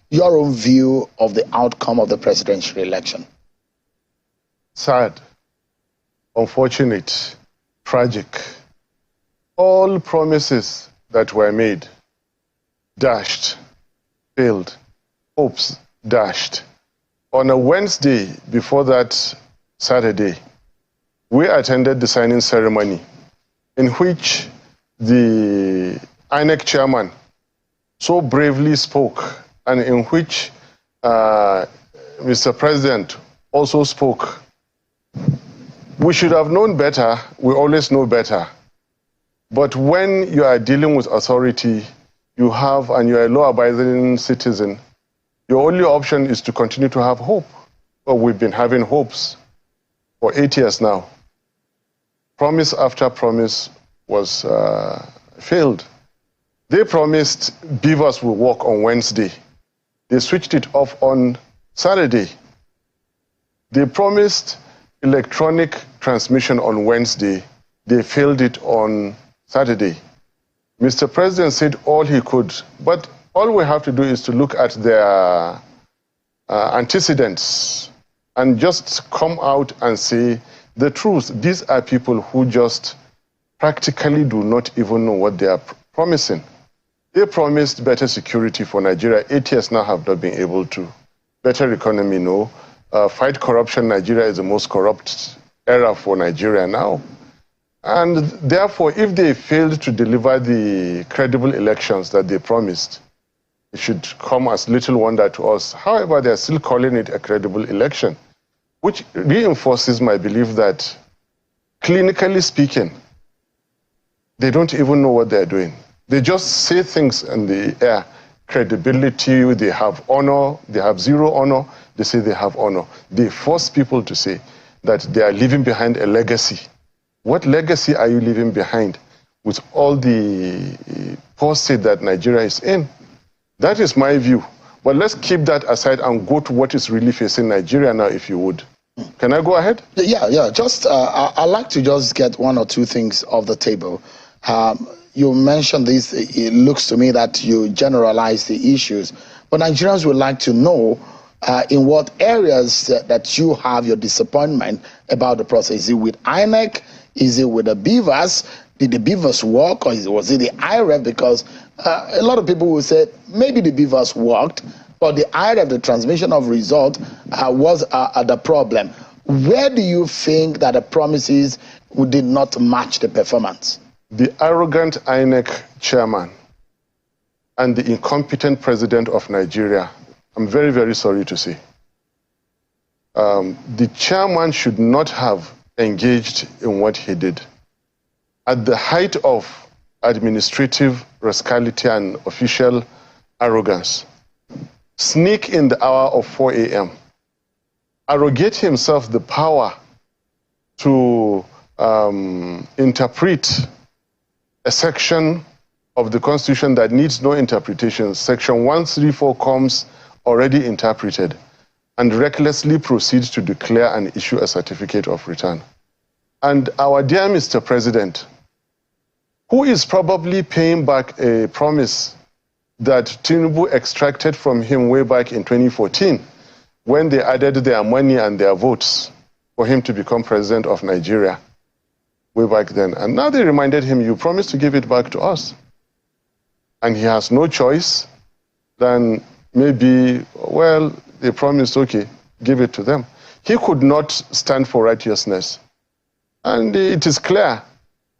your own view of the outcome of the presidential election? Sad, unfortunate, tragic. All promises that were made, dashed, failed, hopes dashed. On a Wednesday before that Saturday, we attended the signing ceremony in which the INEC chairman so bravely spoke, and in which Mr. President also spoke. We should have known better. We always know better. But when you are dealing with authority, you have, and you're a law-abiding citizen, your only option is to continue to have hope. Well, we've been having hopes for 8 years now. Promise after promise was failed. They promised beavers will work on Wednesday. They switched it off on Saturday. They promised electronic transmission on Wednesday. They failed it on Saturday. Mr. President said all he could, but all we have to do is to look at their antecedents and just come out and say the truth. These are people who just practically do not even know what they are promising. They promised better security for Nigeria. 8 years now have not been able to. Better economy, no. Fight corruption. Nigeria is the most corrupt era for Nigeria now. And therefore, if they failed to deliver the credible elections that they promised, it should come as little wonder to us. However, they are still calling it a credible election, which reinforces my belief that, clinically speaking, they don't even know what they're doing. They just say things in the air. Credibility, they have honor, they have zero honor, they say they have honor. They force people to say that they are leaving behind a legacy. What legacy are you leaving behind with all the poor state that Nigeria is in? That is my view. But let's keep that aside and go to what is really facing Nigeria now, if you would. Can I go ahead? Yeah. Just, I'd like to just get one or two things off the table. You mentioned this, it looks to me that you generalize the issues, but Nigerians would like to know in what areas that you have your disappointment about the process. Is it with INEC? Is it with the beavers? Did the beavers work, or was it the IRF? Because a lot of people will say maybe the beavers worked, but the IRF, the transmission of result, was the problem. Where do you think that the promises did not match the performance? The arrogant INEC chairman and the incompetent president of Nigeria, I'm very, very sorry to say. The chairman should not have engaged in what he did. At the height of administrative rascality and official arrogance, sneak in the hour of 4 a.m., arrogate himself the power to interpret a section of the Constitution that needs no interpretation. Section 134 comes already interpreted, and recklessly proceeds to declare and issue a certificate of return. And our dear Mr. President, who is probably paying back a promise that Tinubu extracted from him way back in 2014, when they added their money and their votes for him to become president of Nigeria way back then. And now they reminded him, you promised to give it back to us. And he has no choice than maybe, well, they promised, okay, give it to them. He could not stand for righteousness. And it is clear,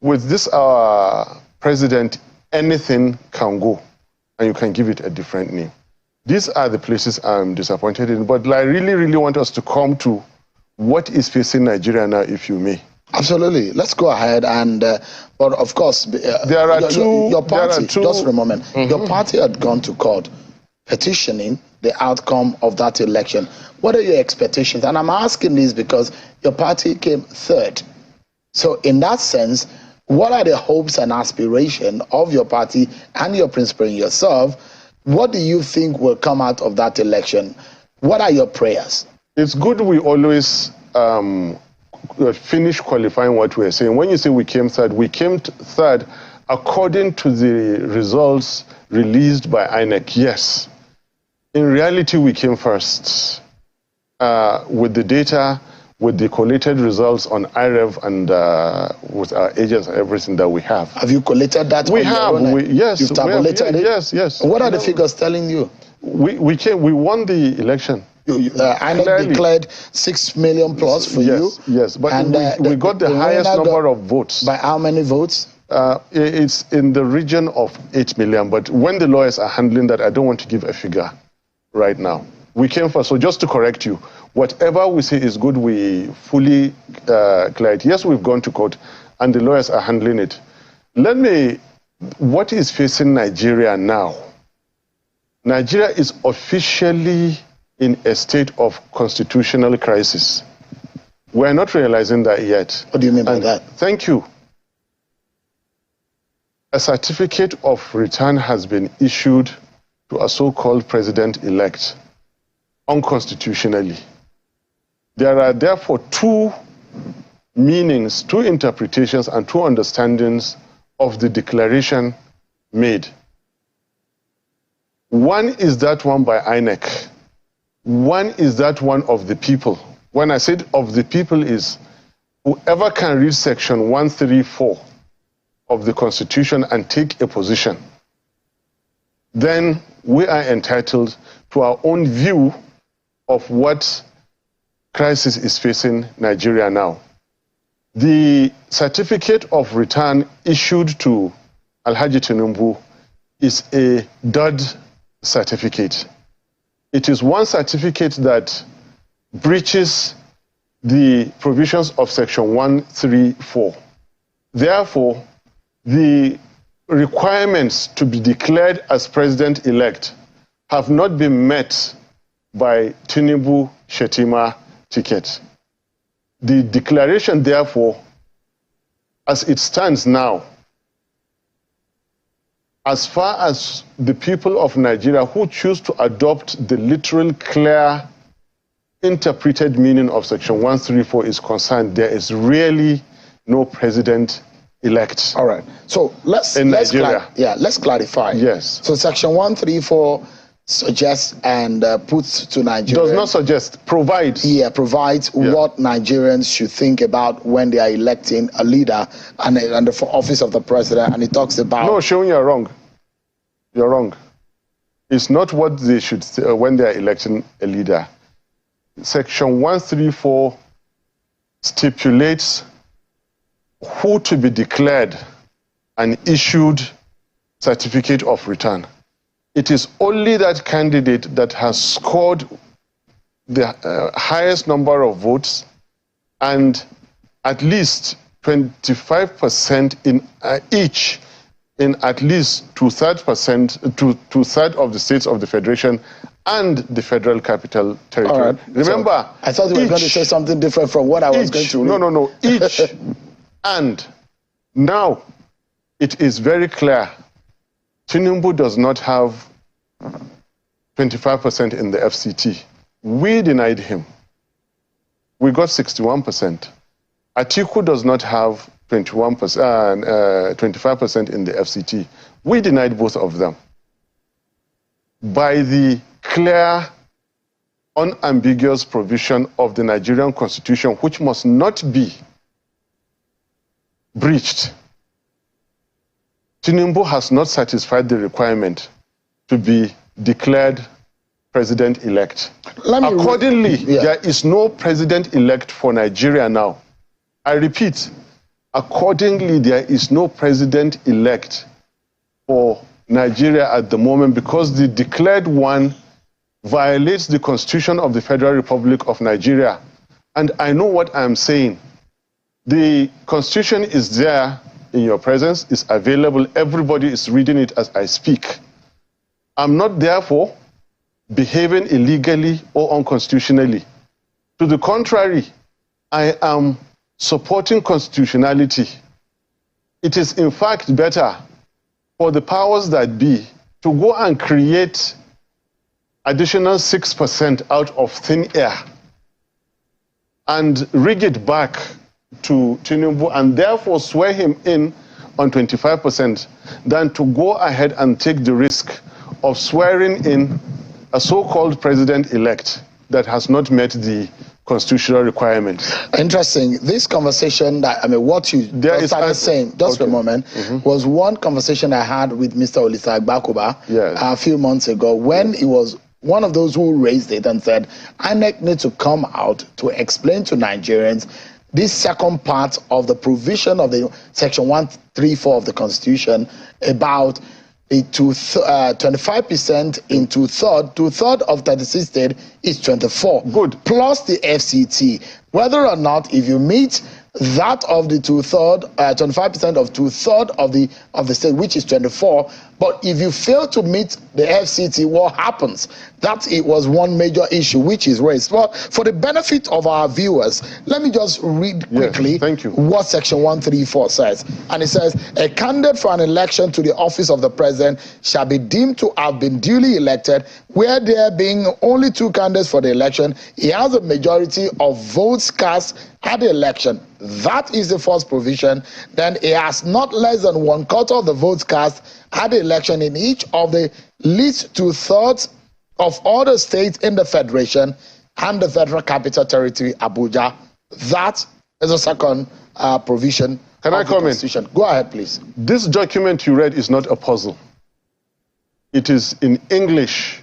with this our president, anything can go, and you can give it a different name. These are the places I'm disappointed in, but I really, really want us to come to what is facing Nigeria now, if you may. Absolutely. Let's go ahead and, but of course, there are your party, just for a moment, Mm-hmm. Your party had gone to court petitioning the outcome of that election. What are your expectations? And I'm asking this because your party came third. So in that sense, what are the hopes and aspirations of your party and your principal and yourself? What do you think will come out of that election? What are your prayers? It's good we always finish qualifying what we're saying. When you say we came third according to the results released by INEC, yes. In reality, we came first with the data, with the collated results on IREV and with our agents and everything that we have. Have you collated that? We have. Yes. You've tabulated it? Yes. And what are the figures telling you? We won the election. INEC declared 6 million plus for you. Yes, but we got the highest number of votes. By how many votes? It's in the region of 8 million, but when the lawyers are handling that, I don't want to give a figure right now. We came first, so just to correct you, whatever we say is good, we fully clear it. Yes, we've gone to court, and the lawyers are handling it. What is facing Nigeria now? Nigeria is officially in a state of constitutional crisis. We're not realizing that yet. What do you mean by that? Thank you. A certificate of return has been issued to a so-called president-elect unconstitutionally. There are therefore two meanings, two interpretations, and two understandings of the declaration made. One is that one by INEC. One is that one of the people. When I said of the people is whoever can read section 134 of the Constitution and take a position, then we are entitled to our own view of what crisis is facing Nigeria now. The certificate of return issued to Alhaji Tinubu is a dud certificate. It is one certificate that breaches the provisions of section 134. Therefore, the requirements to be declared as president-elect have not been met by Tinubu Shetima ticket. The declaration, therefore, as it stands now, as far as the people of Nigeria who choose to adopt the literal, clear, interpreted meaning of section 134 is concerned, there is really no president-elect. All right. So let's clarify. Yes. So section 134 suggests and puts to Nigeria. Does not suggest, provides. Yeah, provides what Nigerians should think about when they are electing a leader and the office of the president, and it talks about. No, Seun, you're wrong. You're wrong. It's not what they should say when they are electing a leader. Section 134 stipulates who to be declared an issued certificate of return. It is only that candidate that has scored the highest number of votes and at least 25% in each in at least two-thirds of the states of the Federation and the Federal Capital Territory. All right. Remember, so I thought you were going to say something different from what I was going to read. No. Each and now it is very clear. Tinubu does not have 25% in the FCT. We denied him. We got 61%. Atiku does not have 25% in the FCT. We denied both of them. By the clear, unambiguous provision of the Nigerian Constitution, which must not be breached, Tinubu has not satisfied the requirement to be declared president-elect. Accordingly, there is no president-elect for Nigeria now. I repeat, accordingly, there is no president-elect for Nigeria at the moment because the declared one violates the Constitution of the Federal Republic of Nigeria. And I know what I'm saying. The Constitution is there in your presence, is available. Everybody is reading it as I speak. I'm not therefore behaving illegally or unconstitutionally. To the contrary, I am supporting constitutionality. It is in fact better for the powers that be to go and create additional 6% out of thin air and rig it back to Tinubu and therefore swear him in on 25% than to go ahead and take the risk of swearing in a so-called president-elect that has not met the constitutional requirements. Interesting. This conversation that, I mean, what you started saying, just for a moment, was one conversation I had with Mr. Olisa Agbakoba a few months ago when he was one of those who raised it and said, INEC needs to come out to explain to Nigerians this second part of the provision of the Section 134 of the Constitution about the 25% in two-third of 36 states is 24. Good. Plus the FCT. Whether or not, if you meet that of the 25% of two-third of the state, which is 24, but if you fail to meet the FCT, what happens? That it was one major issue which is raised. Well, for the benefit of our viewers, let me just read quickly what Section 134 says. And it says, a candidate for an election to the office of the president shall be deemed to have been duly elected, where there being only 2 candidates for the election, he has a majority of votes cast at the election. That is the first provision. Then he has not less than 1/4 of the votes cast at the election in each of the least 2/3 of all the states in the federation and the Federal Capital Territory, Abuja. That is the second provision. Can I comment? Go ahead, please. This document you read is not a puzzle. It is in English.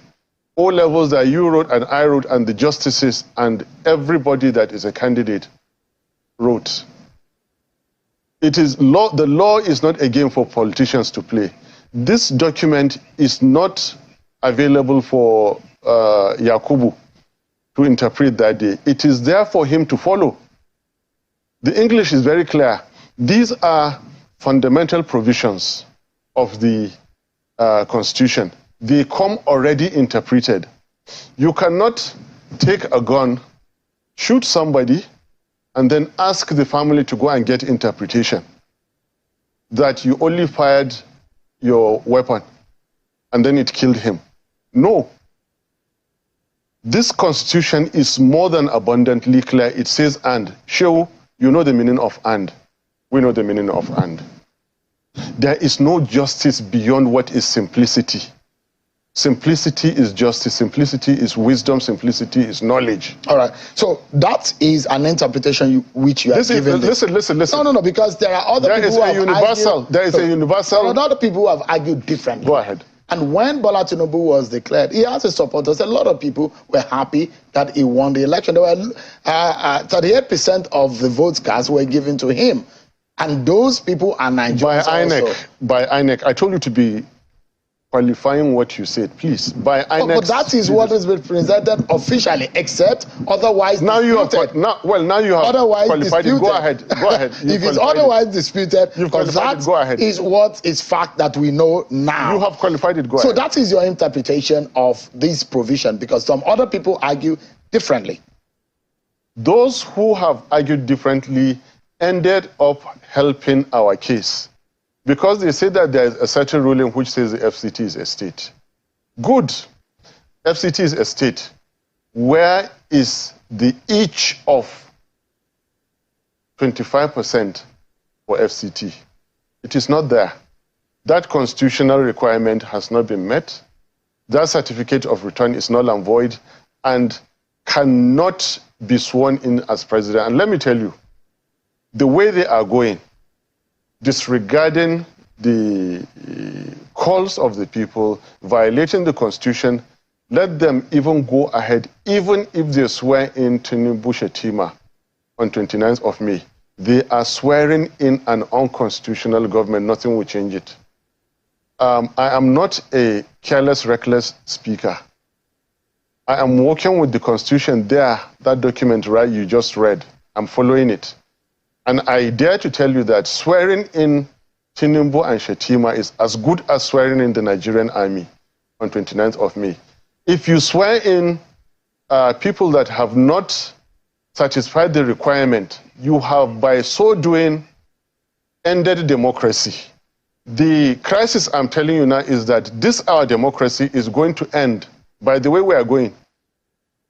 O levels that you wrote and I wrote and the justices and everybody that is a candidate wrote. It is law. The law is not a game for politicians to play. This document is not available for Yakubu to interpret that day. It is there for him to follow. The English is very clear. These are fundamental provisions of the Constitution. They come already interpreted. You cannot take a gun, shoot somebody, and then ask the family to go and get interpretation that you only fired your weapon and then it killed him. No. This Constitution is more than abundantly clear. It says and. Shehu, you know the meaning of and. We know the meaning of and. There is no justice beyond what is simplicity. Simplicity is justice, simplicity is wisdom, simplicity is knowledge. All right. So that is an interpretation which you are giving. Listen. No, because there are other people who have argued. There is a universal. There are other people who have argued differently. Go ahead. And when Bola Tinubu was declared, he has his supporters. A lot of people were happy that he won the election. There were 38% of the votes cast were given to him. And those people are Nigerians By INEC. I told you to be qualifying what you said, please. By INEC. But that is what has been presented officially, except otherwise now disputed. Now you have otherwise qualified disputed. It. Go ahead. If it's otherwise disputed, because that is what is fact that we know now. You have qualified it. Go so ahead. that is your interpretation of this provision, because some other people argue differently. Those who have argued differently ended up helping our case, because they say that there is a certain ruling which says the FCT is a state. Good. FCT is a state. Where is the each of 25% for FCT? It is not there. That constitutional requirement has not been met. That certificate of return is null and void and cannot be sworn in as president. And let me tell you, the way they are going, disregarding the calls of the people, violating the Constitution, let them even go ahead, even if they swear in Tinubu Shetima on 29th of May. They are swearing in an unconstitutional government. Nothing will change it. I am not a careless, reckless speaker. I am working with the Constitution there, that document right you just read. I'm following it. And I dare to tell you that swearing in Tinubu and Shetima is as good as swearing in the Nigerian army on 29th of May. If you swear in people that have not satisfied the requirement, you have, by so doing, ended democracy. The crisis I'm telling you now is that this, our democracy, is going to end. By the way we are going,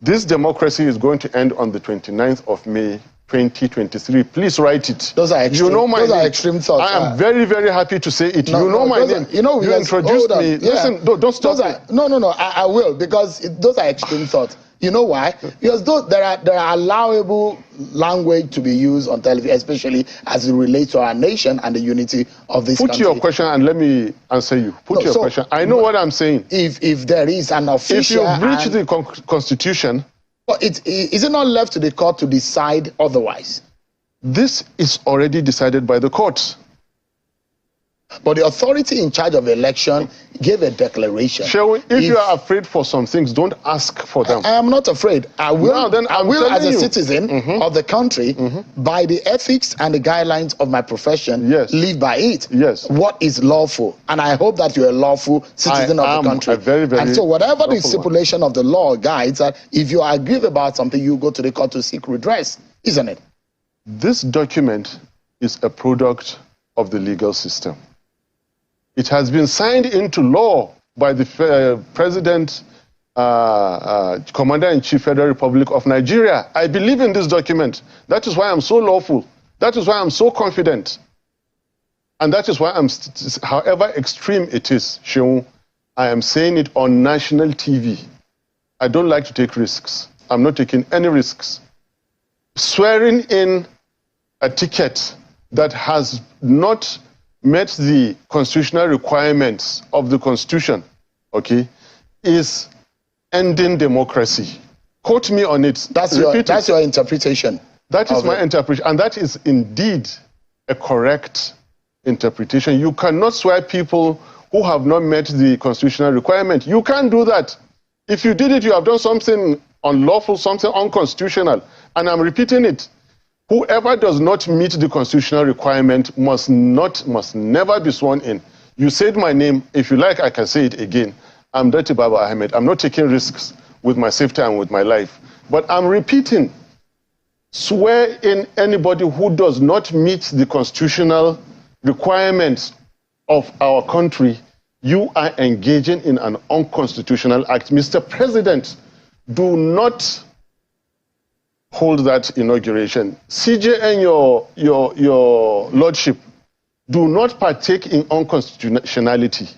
this democracy is going to end on the 29th of May 2023. Please write it. Those are extreme, you know my those name. are extreme thoughts. I am very, very happy to say it. No, you know my name. You know, you introduced me. Yeah. Listen, don't stop me. No, I will, because those are extreme thoughts. You know why? Because there are allowable language to be used on television, especially as it relates to our nation and the unity of this country. Put your question and let me answer you. Put your question. I know what I'm saying. If there is an official... If you breach the Constitution... But is it not left to the court to decide otherwise? This is already decided by the courts. But the authority in charge of election gave a declaration. Sherwin, if you are afraid for some things, don't ask for them. I am not afraid. I will, as a citizen of the country, by the ethics and the guidelines of my profession, live by it. Yes. What is lawful? And I hope that you're a lawful citizen of the country. And so whatever the stipulation of the law guides, that if you are aggrieved about something, you go to the court to seek redress, isn't it? This document is a product of the legal system. It has been signed into law by the President, Commander-in-Chief, Federal Republic of Nigeria. I believe in this document. That is why I'm so lawful. That is why I'm so confident. And that is why however extreme it is, Sheung, I am saying it on national TV. I don't like to take risks. I'm not taking any risks. Swearing in a ticket that has not met the constitutional requirements of the Constitution, okay, is ending democracy. Quote me on it. That's your interpretation. That is my interpretation, and that is indeed a correct interpretation. You cannot swear people who have not met the constitutional requirement. You can't do that. If you did it, you have done something unlawful, something unconstitutional, and I'm repeating it. Whoever does not meet the constitutional requirement must never be sworn in. You said my name. If you like, I can say it again. I'm Datti Baba-Ahmed. I'm not taking risks with my safety and with my life. But I'm repeating, swear in anybody who does not meet the constitutional requirements of our country, you are engaging in an unconstitutional act. Mr. President, do not hold that inauguration. CJ and your lordship, do not partake in unconstitutionality.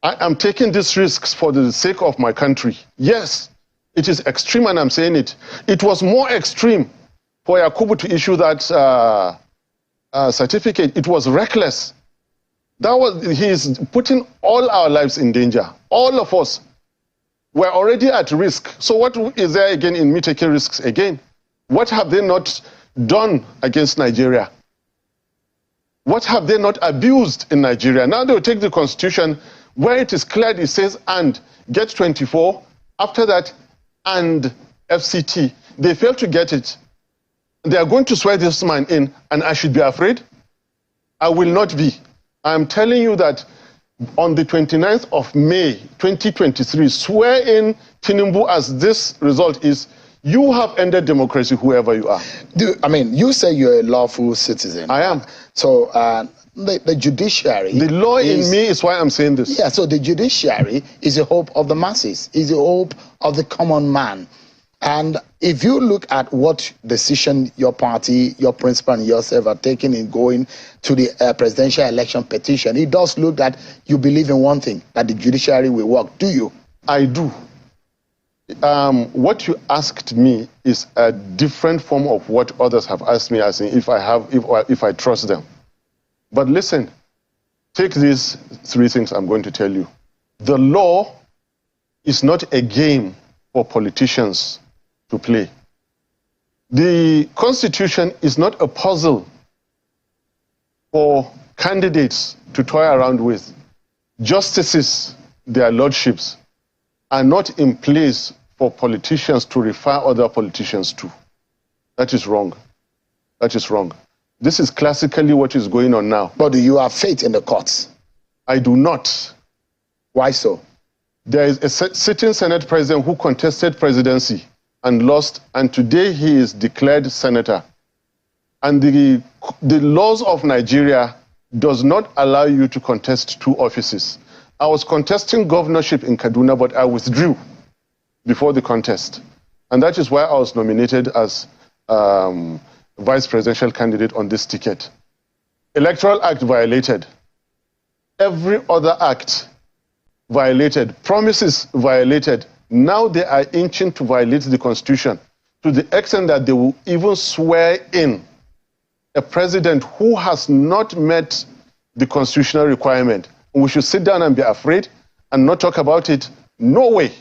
I am taking these risks for the sake of my country. Yes, it is extreme, and I'm saying it. It was more extreme for Yakubu to issue that certificate. It was reckless. He is putting all our lives in danger. All of us. We're already at risk. So what is there again in me taking risks again? What have they not done against Nigeria? What have they not abused in Nigeria? Now they'll take the Constitution where it is clear, it says, and get 24. After that, and FCT. They fail to get it. They are going to swear this man in, and I should be afraid? I will not be. I am telling you that on the 29th of May, 2023, swear in Tinubu as this result is, you have ended democracy, whoever you are. I mean, you say you're a lawful citizen. I am. So the judiciary... The law in me is why I'm saying this. Yeah, so the judiciary is the hope of the masses, is the hope of the common man. And if you look at what decision your party, your principal, and yourself are taking in going to the presidential election petition, it does look that you believe in one thing, that the judiciary will work. Do you? I do. What you asked me is a different form of what others have asked me, as in if I trust them. But listen, take these three things I'm going to tell you. The law is not a game for politicians to play. The Constitution is not a puzzle for candidates to toy around with. Justices, their lordships, are not in place for politicians to refer other politicians to. That is wrong. That is wrong. This is classically what is going on now. But do you have faith in the courts? I do not. Why so? There is a sitting Senate president who contested presidency and lost, and today he is declared senator. And the laws of Nigeria does not allow you to contest two offices. I was contesting governorship in Kaduna, but I withdrew before the contest. And that is why I was nominated as vice presidential candidate on this ticket. Electoral Act violated. Every other act violated. Promises violated. Now they are inching to violate the Constitution to the extent that they will even swear in a president who has not met the constitutional requirement. We should sit down and be afraid and not talk about it. No way.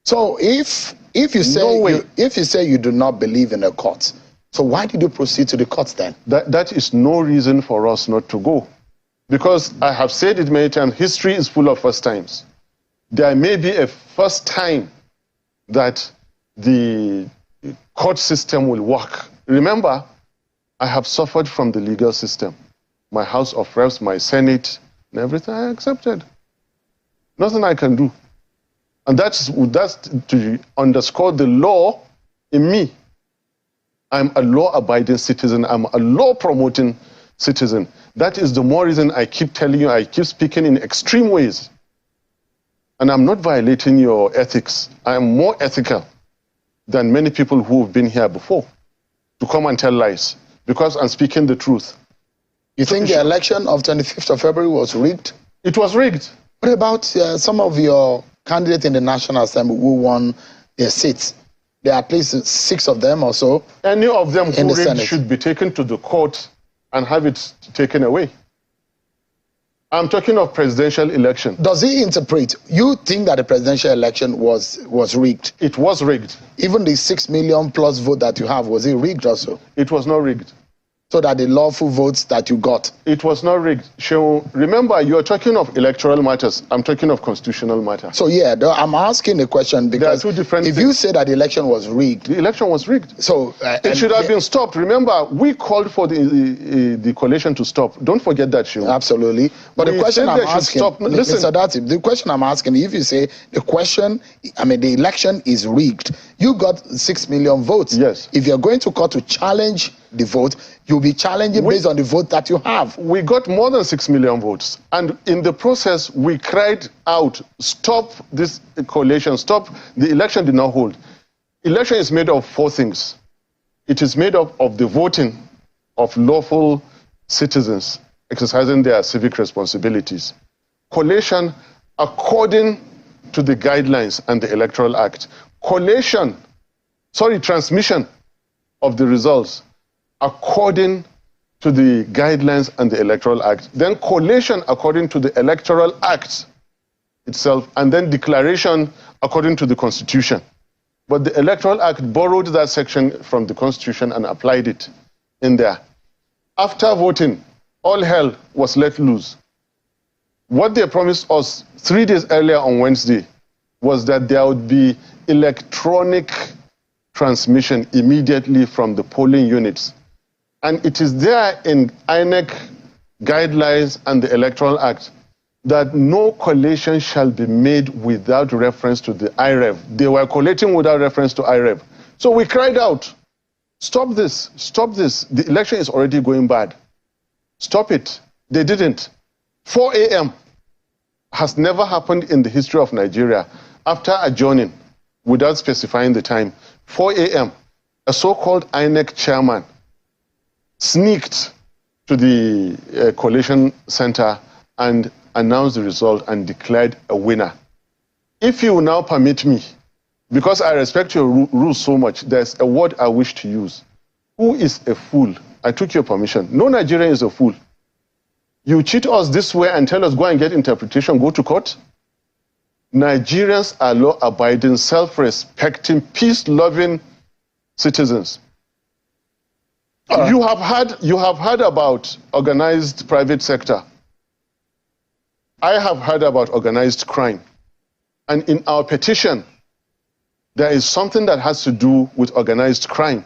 So if you say you do not believe in the courts, so why did you proceed to the courts then? That is no reason for us not to go. Because I have said it many times, history is full of first times. There may be a first time that the court system will work. Remember, I have suffered from the legal system. My House of Reps, my Senate, and everything I accepted. Nothing I can do. And that's to underscore the law in me. I'm a law-abiding citizen. I'm a law-promoting citizen. That is the more reason I keep telling you, I keep speaking in extreme ways. And I'm not violating your ethics. I am more ethical than many people who have been here before to come and tell lies, because I'm speaking the truth. You think the election of 25th of February was rigged? It was rigged. What about some of your candidates in the National Assembly who won their seats? There are at least 6 of them or so. Any of them who rigged Senate should be taken to the court and have it taken away. I'm talking of presidential election. Does he interpret? You think that the presidential election was rigged? It was rigged. Even the 6 million plus vote that you have, was it rigged also? It was not rigged. So that the lawful votes that you got? It was not rigged. Remember, you're talking of electoral matters. I'm talking of constitutional matters. So yeah, I'm asking the question because there are 2 different if things. you say that the election was rigged, the election was rigged. So it should have been stopped. Remember, we called for the coalition to stop. Don't forget that, Shehu. Absolutely. But the question I'm asking, listen, Mr. Datti, the question I'm asking, if you say the election is rigged, you got 6 million votes. Yes. If you're going to court to challenge the vote, you'll be challenging based on the vote that you have. We got more than 6 million votes. And in the process, we cried out, stop this coalition, stop. The election did not hold. Election is made of 4 things. It is made up of the voting of lawful citizens exercising their civic responsibilities. Collation according to the guidelines and the Electoral Act. Transmission of the results according to the guidelines and the Electoral Act. Then collation according to the Electoral Act itself, and then declaration according to the Constitution. But the Electoral Act borrowed that section from the Constitution and applied it in there. After voting, all hell was let loose. What they promised us 3 days earlier on Wednesday was that there would be electronic transmission immediately from the polling units. And it is there in INEC guidelines and the Electoral Act that no collation shall be made without reference to the IREV. They were collating without reference to IREV. So we cried out, stop this, stop this. The election is already going bad. Stop it. They didn't. 4 a.m. has never happened in the history of Nigeria. After adjourning, without specifying the time, 4 a.m., a so-called INEC chairman sneaked to the collation center and announced the result and declared a winner. If you will now permit me, because I respect your rules so much, there's a word I wish to use. Who is a fool? I took your permission. No Nigerian is a fool. You cheat us this way and tell us go and get interpretation, go to court? Nigerians are law-abiding, self-respecting, peace-loving citizens. You have heard about organized private sector. I have heard about organized crime. And in our petition, there is something that has to do with organized crime.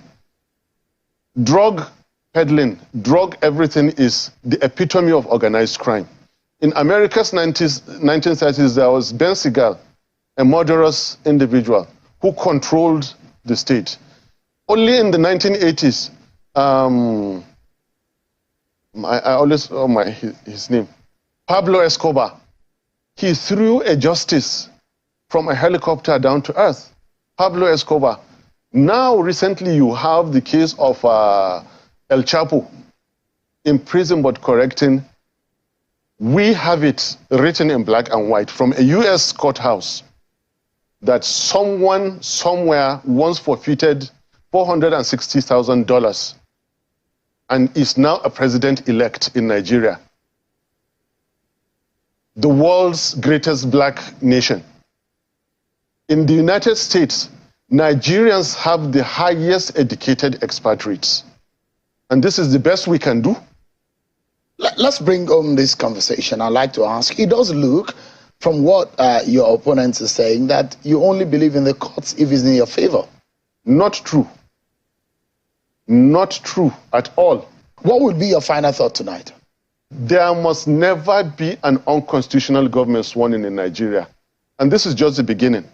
Drug peddling, drug everything is the epitome of organized crime. In America's 1930s, there was Ben Segal, a murderous individual who controlled the state. Only in the 1980s, I always his name, Pablo Escobar, he threw a justice from a helicopter down to earth. Pablo Escobar, Now, recently, you have the case of El Chapo in prison but correcting. We have it written in black and white from a U.S. courthouse that someone somewhere once forfeited $460,000 and is now a president-elect in Nigeria, the world's greatest black nation. In the United States, Nigerians have the highest educated expatriates. And this is the best we can do. Let's bring home this conversation. I'd like to ask, it does look, from what your opponents are saying, that you only believe in the courts if it's in your favor. Not true. Not true at all. What would be your final thought tonight? There must never be an unconstitutional government sworn in Nigeria. And this is just the beginning.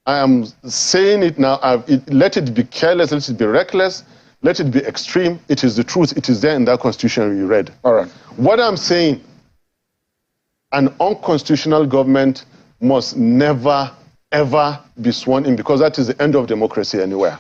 I am saying it now. Let it be careless, let it be reckless, let it be extreme. It is the truth. It is there in that constitution you read. All right. What I'm saying, an unconstitutional government must never, ever be sworn in, because that is the end of democracy anywhere.